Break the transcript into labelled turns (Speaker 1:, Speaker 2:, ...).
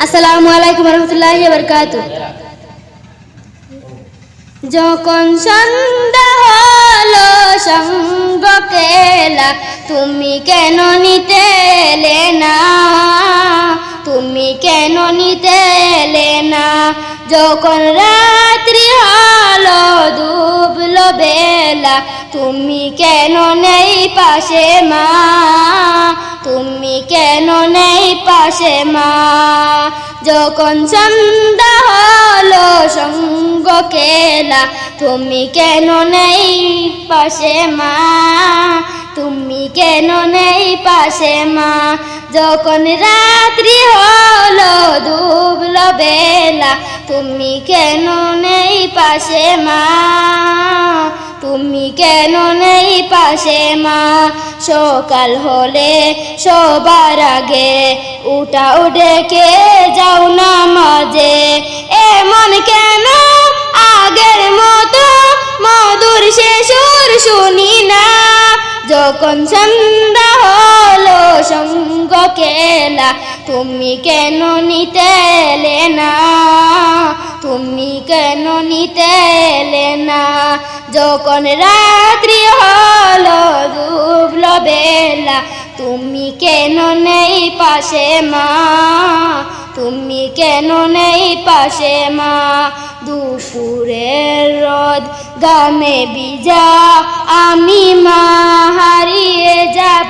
Speaker 1: আসসালামু আলাইকুম রহমতুল্লাহি ওয়া বারাকাতুহু। যখন সন্ধ্যা হলো সঙ্গ কেলা, তুমি কেন নিতে এলে না, তুমি কেন নিতে এলে না। যখন রাত্রি হলো ডুবলো বেলা, তুমি কেন নেই পাশে মা, তুমি কেন নেই পাশে মা। যখন সন্ধ্যা হলো সঙ্গ কেলা, তুমি কেন নেই পাশে মা, তুমি কেন নেই পাশে মা। যখন রাত্রি হলো ডুবলো বেলা, তুমি কেন নেই পাশে মা, তুমি কেন নেই পাশে মা। সকাল হলে সবার আগে উঠাও ডেকে যাও নামাজে, এমন কেন আগের মতো মধুর সে সুর শুনি না। যখন সন্ধ্যা হলো সঙ্গ কেলা, তুমি কেন নিতে এলে না, তুমি কেন নিতে এলে না। যখন রাত্রি হলো ডুবলো বেলা, তুমি কেন নেই পাশে মা, তুমি কেন নেই পাশে মা। দুপুরের রোদ গামে ভিজা আমি মা হারিয়ে যাব।